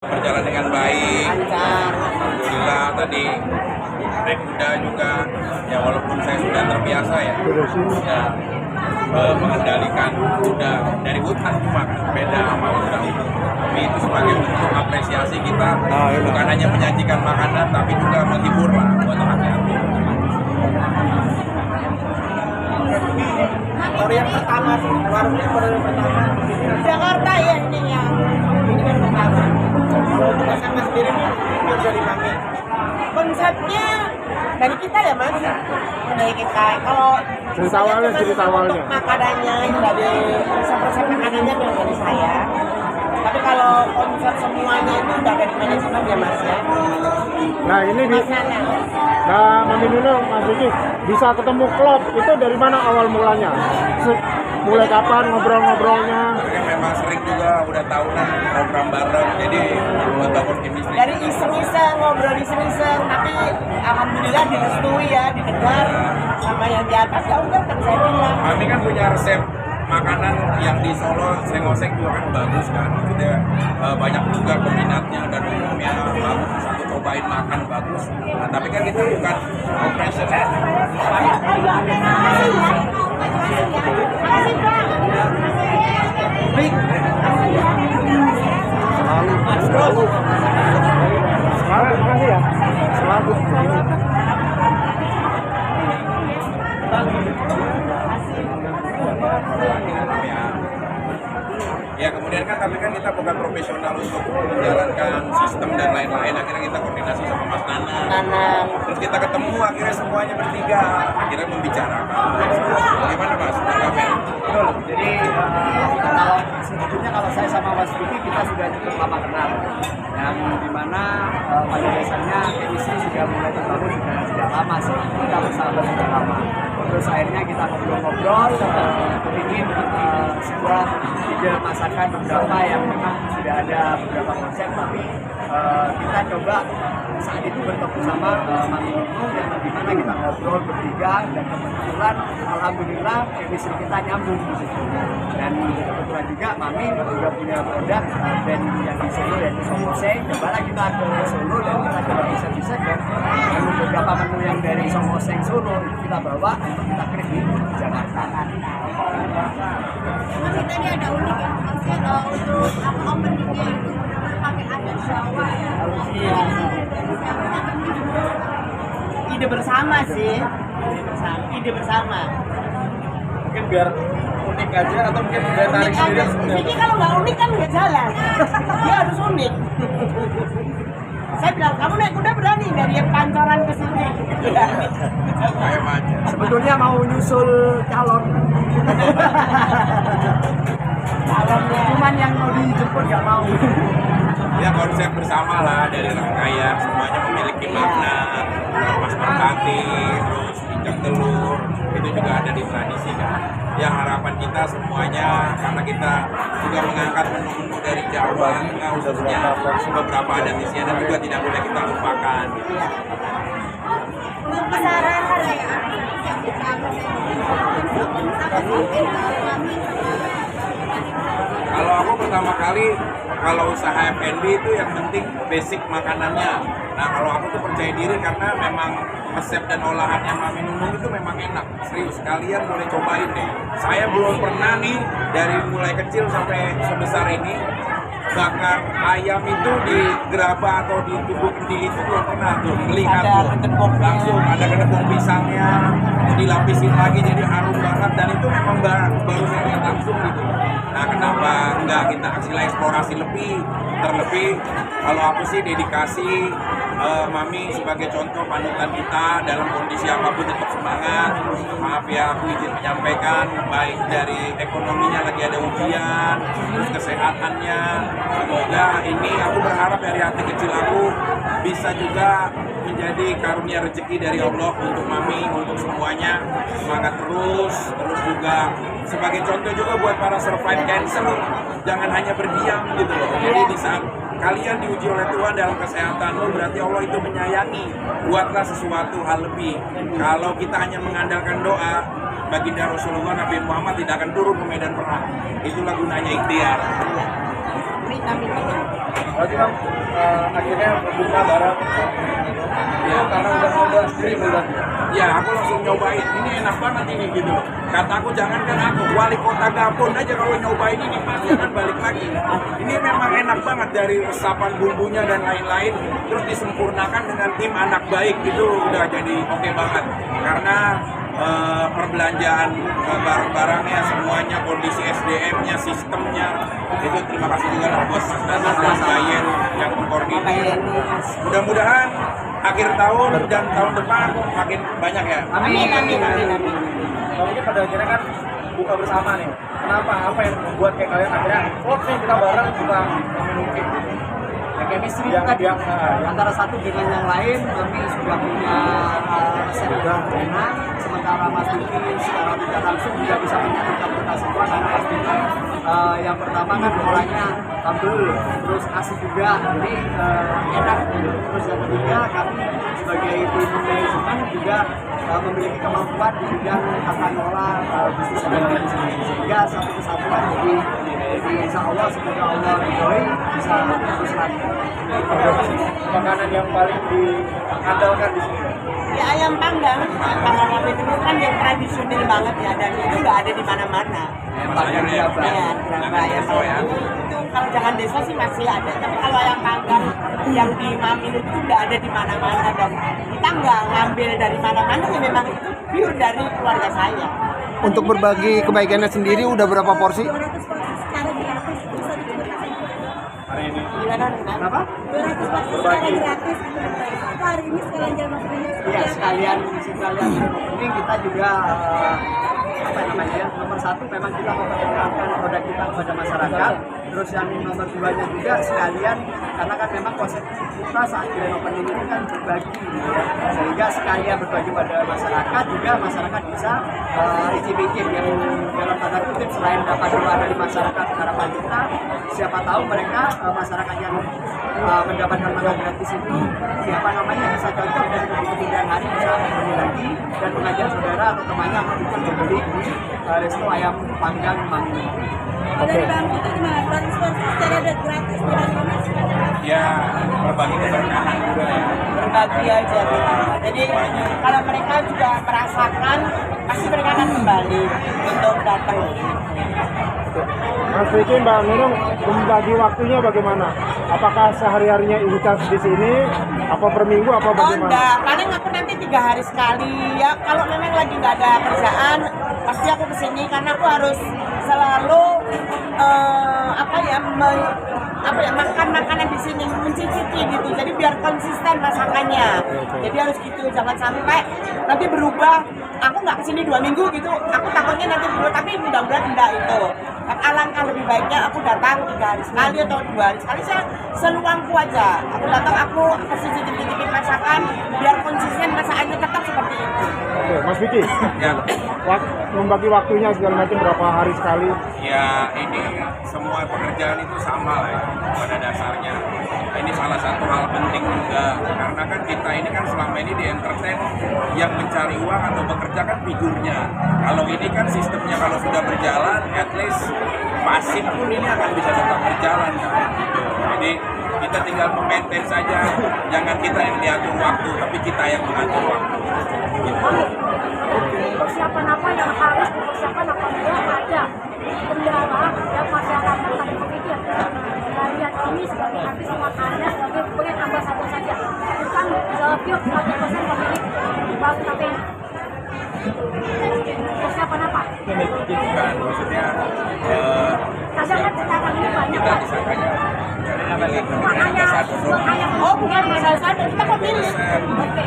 Berjalan dengan baik, alhamdulillah. Tadi naik kuda juga, ya walaupun saya sudah terbiasa ya, sudah mengendalikan kuda dari hutan, cuma beda sama kuda umum. Tapi itu sebagai bentuk apresiasi kita, bukan hanya menyajikan makanan, tapi juga menghibur lah buat rakyat. Baru yang pertama sih, warungnya baru yang pertama. Jakarta ya ini ya. Ini kan pertama. Kalau untuk SMA sendiri nih, yang dari Mami. Konsepnya dari kita ya mas, dari kita. Kalau Cerita awalnya, cerita awalnya. untuk makanannya itu dari resep-resep makanannya memang dari saya. Tapi kalau konsep semuanya itu udah dari manajemen ya mas ya. Nah ini di Masanya. Nah, Mami Nunung, Mas Diki, bisa ketemu klub itu dari mana awal mulanya? Mulai kapan ngobrol-ngobrolnya? Tapi kan memang sering juga udah tahunan program bareng, jadi buat bangun chemistry. Dari iseng-iseng, ngobrol iseng-iseng, tapi alhamdulillah direstui ya, didengar sama yang di atas, ya udah kan saya bilang. Kami kan punya resep makanan yang di Solo, seng-oseng juga kan bagus kan. Kita banyak juga peminatnya dan umumnya bagus. Satu cobain makan bagus. Nah, tapi kan kita bukan operation. Selalu, makasih ya. Selalu. Ya kemudian kan tapi kan kita bukan profesional untuk menjalankan sistem dan lain-lain. Akhirnya kita koordinasi sama Mas Nanang. Terus kita ketemu akhirnya semuanya bertiga. Akhirnya membicarakan. Bagaimana Mas? Tanggapnya? Betul. Jadi kalau sejujurnya kalau saya sama Mas Diki kita sudah cukup lama kenal. Yang dimana pada dasarnya chemistry sudah mulai terbangun sudah lama sih. Kita bersama sudah lama. Terus akhirnya kita ngobrol-ngobrol, ingin sebuah ide masakan beberapa yang memang sudah ada beberapa konsep, tapi kita coba saat itu bertemu sama Mami Nunung yang dimana kita ngobrol bertiga dan kebetulan alhamdulillah chemistry kita nyambung di situ. Dan kebetulan juga Mami juga punya produk band yang di Solo dan di Somoseng. Cobalah kita ke Solo dan kita coba bisa dan beberapa menu yang dari Somoseng Solo itu kita bawa untuk kita kirim di Jakarta. Mas kita ini ada unik ya, maksudnya untuk openingnya itu pakai adat Jawa ya. Iya. Ide bersama sih, ide bersama. Mungkin biar unik aja atau mungkin biar tarik Unik sendiri aja. sebenarnya. Ini kalau nggak unik kan nggak jalan. Dia harus unik. Saya bilang kamu naik kuda berani dari Pancoran ke sini. Kayak aja. Sebetulnya mau nyusul calon. Calonnya. Cuman yang mau dijemput nggak mau. Ya konsep bersama lah dari rangkaian semuanya memiliki makna. Mas merpati, terus ikan telur, itu juga ada di tradisi kan. Yang harapan kita semuanya karena kita juga mengangkat menu-menu dari Jawa, Tengah khususnya beberapa adat istiadat juga tidak boleh kita lupakan. Untuk kisaran harga yang kita apa mungkin Mami Kalau aku pertama kali kalau usaha F&B itu yang penting basic makanannya. Nah kalau aku tuh percaya diri karena memang resep dan olahannya Mami Nunung itu memang enak. Serius, kalian boleh cobain deh. Saya belum pernah nih dari mulai kecil sampai sebesar ini bakar ayam itu di gerabah atau di tubuh kendi itu belum pernah tuh melihat Ada tuh. kedepoknya. Langsung ada kedepok pisangnya dilapisin lagi jadi harum banget dan itu memang baru saya lihat langsung gitu. Nah kenapa enggak kita hasil eksplorasi lebih, terlebih kalau aku sih dedikasi Mami sebagai contoh panutan kita dalam kondisi apapun tetap semangat. Maaf ya aku izin menyampaikan baik dari ekonominya lagi ada ujian, terus kesehatannya. Semoga ini aku berharap dari hati kecil aku bisa juga menjadi karunia rezeki dari Allah untuk Mami, untuk semuanya. Semangat terus juga sebagai contoh juga buat para survive cancer, jangan hanya berdiam gitu loh. Jadi di saat kalian diuji oleh Tuhan dalam kesehatanmu, berarti Allah itu menyayangi. Buatlah sesuatu hal lebih. Kalau kita hanya mengandalkan doa, baginda Rasulullah Nabi Muhammad tidak akan turun ke medan perang. Itulah gunanya ikhtiar. Amin amin. Berarti Bang akhirnya buka bareng ya karena udah sendiri bulan. Ya aku langsung nyobain, ini enak banget ini gitu. Kataku jangankan aku, wali kota Gabon aja kalau nyobain ini pasti akan balik lagi. Ini memang enak banget dari resapan bumbunya dan lain-lain, terus disempurnakan dengan tim anak baik gitu udah jadi oke banget. Karena perbelanjaan barang-barangnya semuanya, kondisi SDM-nya, sistemnya itu terima kasih juga lah bos Mas Bayen yang mengkoordinir. Mudah-mudahan akhir tahun dan tahun depan makin banyak ya. Amin amin amin amin. Kalau ini pada akhirnya kan buka bersama nih. Kenapa? Apa yang membuat kayak kalian akhirnya klop nih kita bareng buka mungkin chemistry Yang tadi antara satu dengan yang lain kami sudah punya resep yang enak, sementara Mas Duki secara tidak langsung juga bisa menyatukan kita semua karena Mas Duki yang pertama kan orangnya tampil, terus asik juga, jadi enak. Terus yang ketiga kami sebagai tim manajemen juga memiliki kemampuan di bidang tata kelola bisnis dan sehingga satu kesatuan jadi insya Allah semoga Allah ridhoi bisa terus lagi. Makanan yang paling diandalkan di sini. Ya ayam panggang itu kan yang tradisional banget ya dan itu nggak ada di mana-mana. Sayur ya, Ya, kenapa ayam panggang itu kalau jangan desa sih masih ada, tapi kalau ayam panggang yang di Mamin itu nggak ada di mana-mana dan kita nggak ngambil dari mana-mana ya memang itu pure dari keluarga saya. Untuk berbagi kebaikannya sendiri udah berapa porsi? 200 secara gratis bisa dikirim. Hari ini. Gimana? Kenapa? 200 secara gratis. Aku hari ini sekalian jalan masuk ini. Iya sekalian ini kita juga apa namanya ya, nomor satu memang kita memperkenalkan produk kita kepada masyarakat, terus yang nomor duanya juga sekalian karena kan memang konsep kita saat grand opening ini kan berbagi ya, sehingga sekalian berbagi pada masyarakat juga masyarakat bisa icip-icip yang dalam tanda kutip selain dapat doa dari masyarakat harapan kita, siapa tahu mereka masyarakat yang mendapatkan makan gratis itu siapa namanya bisa cocok dan kemudian hari bisa membeli lagi dan mengajak saudara atau temannya untuk membeli di resto ayam panggang Mamin. Dari Bang itu gimana? Transportasi secara gratis dengan mana? Ya berbagi keberkahan juga ya. Berbagi aja gitu. Jadi kalau mereka juga merasakan pasti mereka akan kembali untuk datang. Mas Vicky, Mbak Nunung membagi waktunya bagaimana? Apakah sehari-harinya intens di sini? Apa per minggu? Apa Oh bagaimana? enggak, paling aku nanti 3 hari sekali ya. Kalau memang lagi nggak ada kerjaan, pasti aku kesini karena aku harus selalu makan makanan di sini, mencicipi gitu. Jadi biar konsisten masakannya. Jadi harus gitu, jangan sampai nanti berubah. Aku nggak kesini 2 minggu gitu. Aku takutnya nanti berubah, tapi mudah-mudahan enggak itu. Alangkah lebih baiknya aku datang 3 hari sekali atau 2 hari sekali, saya seluangku aja. Aku datang, aku kasih cicip-cicipin masakan, biar konsisten masakannya tetap seperti itu. Oke, Mas Vicky, Ya, membagi waktunya segala macam berapa hari sekali? ya ini semua pekerjaan itu sama lah ya pada dasarnya. Ini salah satu hal penting juga karena kan kita ini kan selama ini di entertain yang mencari uang atau bekerja kan figurnya. Kalau ini kan sistemnya kalau sudah berjalan, at least pasif pun ini akan bisa tetap berjalan kan. Gitu. Jadi kita tinggal memaintain saja, jangan kita yang diatur waktu, tapi kita yang mengatur waktu. Gitu. Persiapan apa yang harus dipersiapkan apabila ada kendala yang masyarakat tadi berpikir kalian ini sebagai artis makanan sebagai brand ambassador saja bukan pure 100% pemilik bank KPI. Persiapan apa? Bukan, maksudnya Kadang kan sekarang ini banyak kita disangkanya Oh bukan masalah saya, kita pemilik.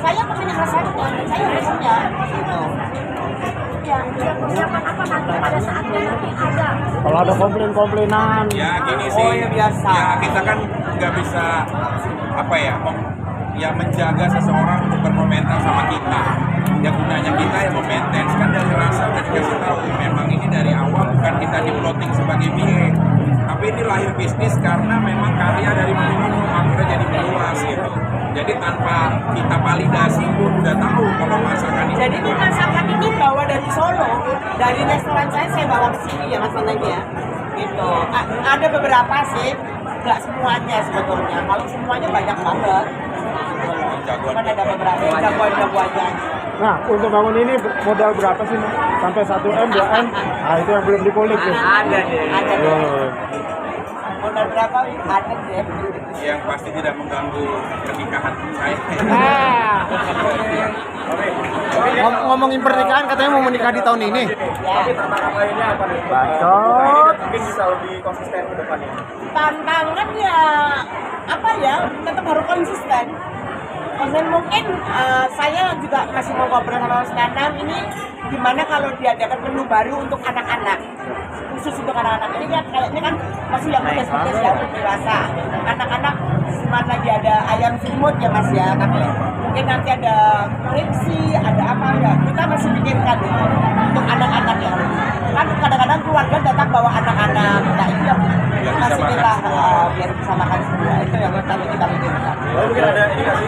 Saya pemilik resepnya, saya resepnya. ya persiapan apa nanti pada saatnya nanti ada. Kalau ada komplain-komplainan, ya gini sih, Oh, ya biasa. ya kita kan nggak bisa apa ya, ya menjaga seseorang untuk berkomentar sama kita. Ya gunanya kita yang memaintain kan dari rasa udah dikasih tahu memang ini dari awal bukan kita di plotting sebagai BA, tapi ini lahir bisnis karena memang karya dari Manu akhirnya jadi meluas gitu. Jadi tanpa kita validasi pun udah tahu kalau masakan ini. Jadi ini masakan ini bawa dari Solo, dari restoran saya bawa ke sini ya mas Mananya. Gitu. Ada beberapa sih, nggak semuanya sebetulnya. Kalau semuanya banyak banget. Cuman ada beberapa jagoan-jagoannya. Nah, untuk bangun ini modal berapa sih? Mas? Sampai 1M, 2M? Nah, itu yang belum dikulik tuh. Ada deh. Ada deh. Oh. Modal berapa? Ada deh. Yang pasti tidak mengganggu pernikahan saya. Ngomongin pernikahan katanya mau menikah di tahun ini. Bacot. Mungkin bisa lebih konsisten ke depannya. Tantangan ya apa ya, tetap harus konsisten. Dan mungkin saya juga masih mau ngobrol sama Mas Nanang ini gimana kalau diadakan menu baru untuk anak-anak, khusus untuk anak-anak ini kan kayaknya kan masih yang pedas-pedas ya untuk dewasa. Anak-anak cuma lagi ada ayam semut ya Mas ya, tapi mungkin nanti ada kripsi, ada apa ya, kita masih pikirkan itu untuk anak-anak ya. Kan kadang-kadang keluarga datang bawa anak-anak, nah itu yang masih kita biar bisa makan semua, itu yang nanti kita pikirkan. Mungkin ada ini nggak sih?